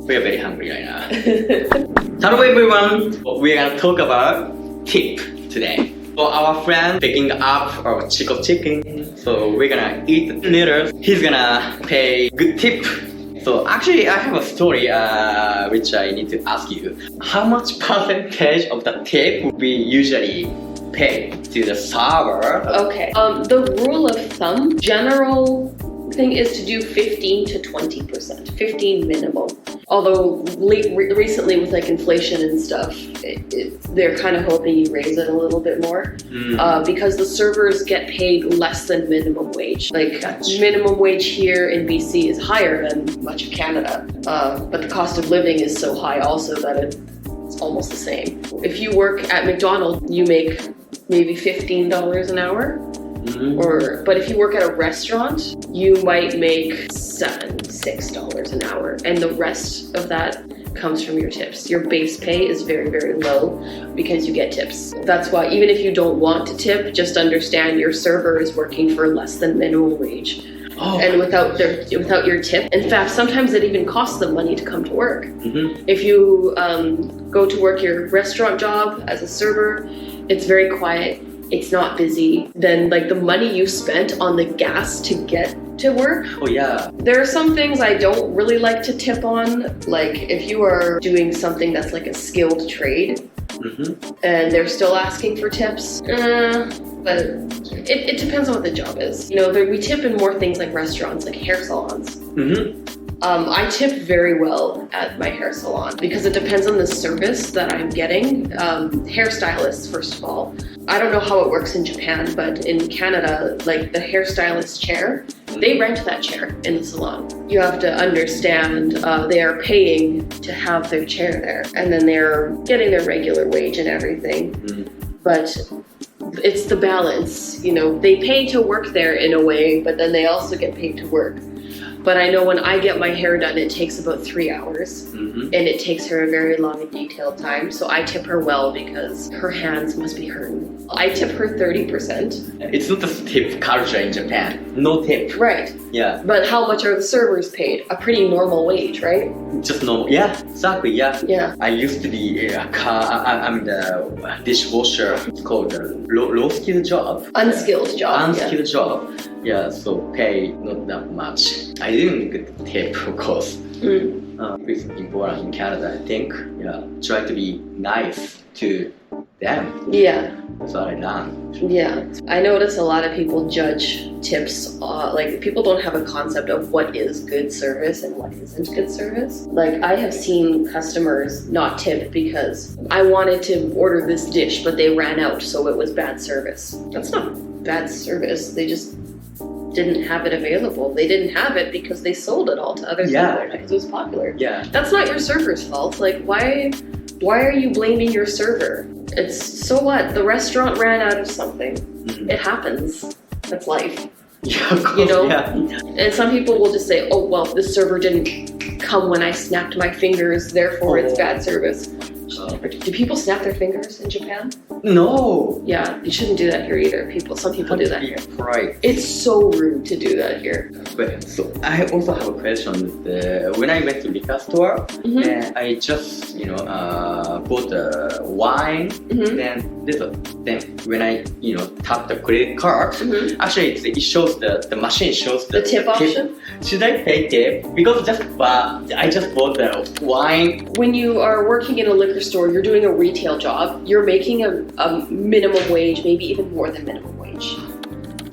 We are very hungry right now. Hello everyone, we're gonna talk about tip today. So our friend picking up our chicken, so we're gonna eat later. He's gonna pay good tip. So actually I have a story which I need to ask you. How much percentage of the tip would we usually pay to the server? Okay, the rule of thumb, general thing is to do 15 to 20%, 15 minimum. Although recently with like inflation and stuff, they're kind of hoping you raise it a little bit more because the servers get paid less than minimum wage. Like minimum wage here in BC is higher than much of Canada, but the cost of living is so high also that it's almost the same. If you work at McDonald's, you make maybe $15 an hour. But if you work at a restaurant, you might make $6 an hour, and the rest of that comes from your tips. Your base pay is very, very low because you get tips. That's why even if you don't want to tip, just understand your server is working for less than minimum wage. And without your tip, in fact, sometimes it even costs them money to come to work. If you go to work your restaurant job as a server, it's very quiet. It's not busy, then like the money you spent on the gas to get to work. Oh yeah. There are some things I don't really like to tip on. Like if you are doing something that's like a skilled trade and they're still asking for tips, but it depends on what the job is. You know, we tip in more things like restaurants, like hair salons. I tip very well at my hair salon because it depends on the service that I'm getting. Hairstylists, first of all. I don't know how it works in Japan, but in Canada, like the hairstylist chair, they rent that chair in the salon. You have to understand they are paying to have their chair there, and then they're getting their regular wage and everything. But it's the balance, you know, they pay to work there in a way, but then they also get paid to work. But I know when I get my hair done, it takes about 3 hours, and it takes her a very long and detailed time. So I tip her well because her hands must be hurting. I tip her 30%. It's not a tip culture in Japan. No tip. Right. Yeah. But how much are the servers paid? A pretty normal wage, right? Just normal. Yeah, exactly. Yeah. Yeah. I used to be I'm the dishwasher. It's called a low skill job. Unskilled job. Unskilled job. Yeah, so pay not that much. I didn't get tip, of course. It's important in Canada, I think. Yeah, try to be nice to them. Yeah. That's what I done. Yeah. I notice a lot of people judge tips, like people don't have a concept of what is good service and what isn't good service. Like I have seen customers not tip because I wanted to order this dish, but they ran out, so it was bad service. That's not bad service. They just didn't have it available. They didn't have it because they sold it all to other sellers because it was popular. Yeah. That's not your server's fault. Like why are you blaming your server? It's so what? The restaurant ran out of something. It happens. That's life. Yeah, of course. You know? Yeah. And some people will just say, oh well, the server didn't come when I snapped my fingers, therefore it's bad service. Do people snap their fingers in Japan? No. Yeah, you shouldn't do that here either. Some people do that here. Right. It's so rude to do that here. But so I also have a question. When I went to liquor store, I just bought a wine. Then when I tap the credit card, actually it shows the machine shows the tip option. Should I pay tip? Because I just bought the wine. When you are working in a liquor store, you're doing a retail job. You're making a minimum wage, maybe even more than minimum wage.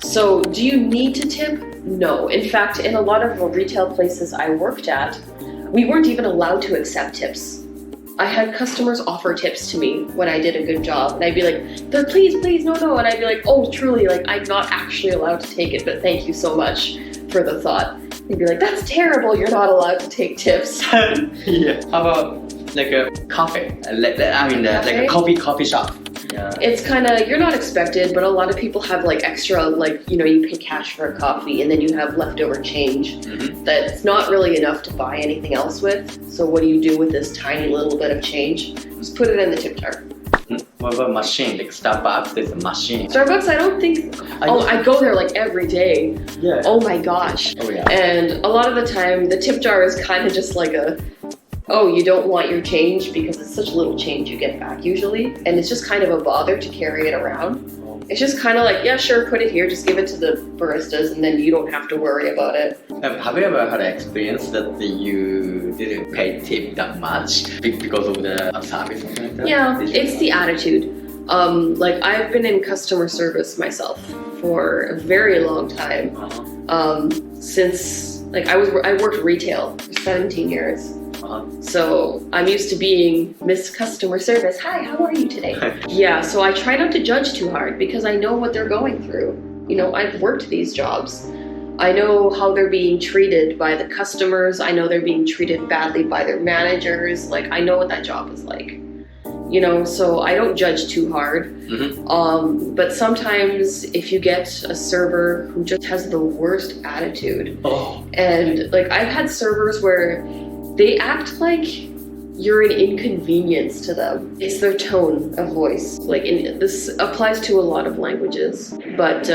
So do you need to tip? No. In fact, in a lot of the retail places I worked at, we weren't even allowed to accept tips. I had customers offer tips to me when I did a good job, and I'd be like, please, no, and I'd be like, oh, truly, like, I'm not actually allowed to take it, but thank you so much for the thought. They'd be like, that's terrible, you're not allowed to take tips. Yeah. How about like a cafe? Like a coffee shop. Yeah. It's kind of, you're not expected, but a lot of people have like extra, like, you pay cash for a coffee and then you have leftover change that's not really enough to buy anything else with. So what do you do with this tiny little bit of change? Just put it in the tip jar. What about machine? Like Starbucks, there's a machine. Starbucks, I don't think, I go there like every day. Yeah. Oh my gosh. Oh yeah. And a lot of the time, the tip jar is kind of just like a oh, you don't want your change because it's such little change you get back usually, and it's just kind of a bother to carry it around. It's just kind of like, yeah, sure, put it here, just give it to the baristas, and then you don't have to worry about it. Have you ever had an experience that you didn't pay tip that much because of the service or something like that? Yeah, it's the attitude. Like I've been in customer service myself for a very long time. Since like I worked retail for 17 years. So I'm used to being Miss Customer Service. Hi, how are you today? Yeah, so I try not to judge too hard because I know what they're going through. You know, I've worked these jobs. I know how they're being treated by the customers. I know they're being treated badly by their managers. Like I know what that job is like. You know, so I don't judge too hard. But sometimes if you get a server who just has the worst attitude, and like I've had servers where they act like you're an inconvenience to them. It's their tone of voice. Like this applies to a lot of languages, but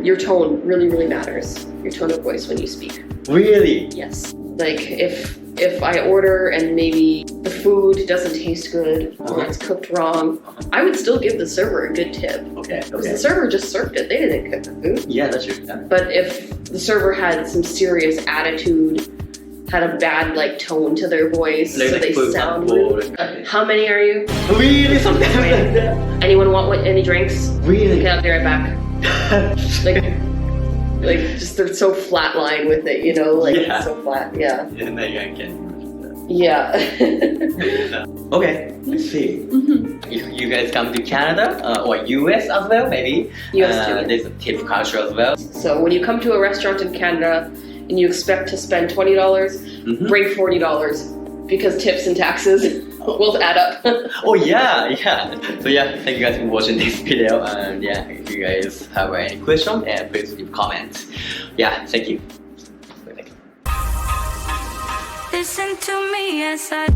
your tone really, really matters. Your tone of voice when you speak. Really? Yes. Like if I order and maybe the food doesn't taste good or it's cooked wrong, I would still give the server a good tip. Okay. Because the server just served it. They didn't cook the food. Yeah, that's true. Yeah. But if the server had some serious attitude, had a bad like tone to their voice, so they sound rude. How many are you? Really? Something like that? Anyone want any drinks? Really? Okay, I'll be right back. like just they're so flatline with it, you know, like it's so flat. Yeah. Yeah. Okay, let's see. If you guys come to Canada or US as well, maybe. US too. There's a tip culture as well. So when you come to a restaurant in Canada and you expect to spend $20, bring $40 because tips and taxes will add up. Oh yeah. So yeah, thank you guys for watching this video, and yeah, if you guys have any question, please leave comments. Yeah, thank you. Listen to me as I